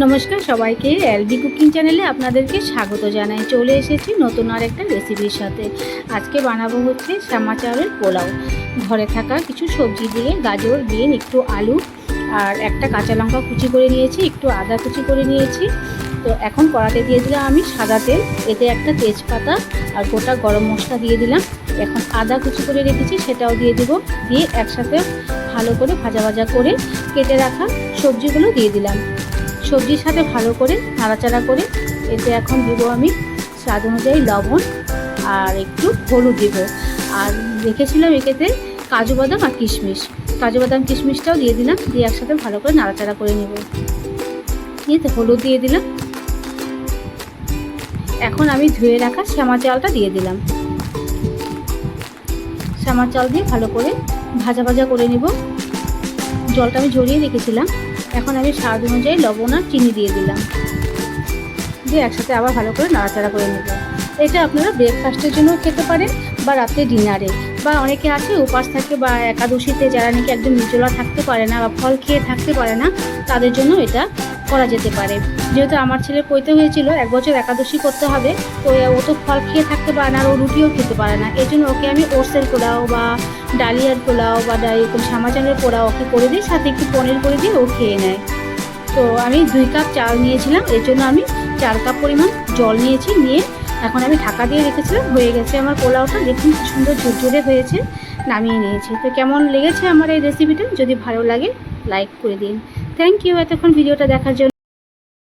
নমস্কার সবাইকে, LB cooking চ্যানেলে আপনাদেরকে স্বাগত জানাই। চলে এসেছি নতুন আর একটা রেসিপির সাথে। আজকে বানাবো হচ্ছে শ্যামা চাউলের পোলাও। ঘরে থাকা কিছু সবজি দিয়ে, গাজর, বিন, একটু আলু আর একটা কাঁচা লঙ্কা কুচি করে নিয়েছি, একটু আদা কুচি করে নিয়েছি। তো এখন কড়াতে দিয়ে দিলাম আমি সাদা তেল, এতে একটা তেজপাতা আর গোটা গরম মশলা দিয়ে দিলাম। এখন আদা কুচি করে রেখেছি সেটাও দিয়ে দেবো, দিয়ে একসাথে ভালো করে ভাজা ভাজা করে কেটে রাখা সবজিগুলো দিয়ে দিলাম। সবজির সাথে ভালো করে নাড়াচাড়া করে এতে এখন দেবো আমি স্বাদ অনুযায়ী লবণ আর একটু হলুদ দেবো। আর রেখেছিলাম একেতে কাজু বাদাম আর কিশমিশ, কাজু বাদাম কিশমিশটাও দিয়ে দিলাম, দিয়ে একসাথে ভালো করে নাড়াচাড়া করে নেব। নিয়ে হলুদ দিয়ে দিলাম। এখন আমি ধুয়ে রাখা শ্যামা চালটা দিয়ে দিলাম। শ্যামা চাল দিয়ে ভালো করে ভাজা ভাজা করে নেব। জলটা আমি ঝরিয়ে রেখেছিলাম। এখন আমি স্বাদ অনুযায়ী লবণ আর চিনি দিয়ে দিলাম, দিয়ে একসাথে আবার ভালো করে নাড়াচাড়া করে নেব। এটা আপনারা ব্রেকফাস্টের জন্য খেতে পারেন বা রাতে ডিনারে, বা অনেকে আছে উপাস থাকে বা একাদশীতে যারা নাকি একদম নির্জলা থাকতে পারে না বা ফল খেয়ে থাকতে পারে না, তাদের জন্য এটা করা যেতে পারে। যেহেতু আমার ছেলে কইতে হয়েছিল 1 বছর একাদশী করতে হবে, তো ও তো ফল খেয়ে থাকতে পারে না আর ও রুটিও খেতে পারে না। এই জন্য ওকে আমি ওটসের পোলাও বা ডালিয়ার পোলাও বা এরকম শ্যামা চালের পোলাও ওকে করে দিই, সাথে একটু পনির করে দিয়ে ও খেয়ে নেয়। তো আমি 2 কাপ চাল নিয়েছিলাম, এর জন্য আমি 4 কাপ পরিমাণ জল নিয়েছি। নিয়ে এখন আমি ঢাকা দিয়ে রেখেছিলাম। হয়ে গেছে আমার পোলাওটা, দেখুন কি সুন্দর ঝুরঝুরে হয়েছে। নামিয়ে নিয়েছি। তো কেমন লেগেছে আমার এই রেসিপিটা? যদি ভালো লাগে লাইক করে দিন। থ্যাংক ইউ এতক্ষণ ভিডিওটা দেখার জন্য।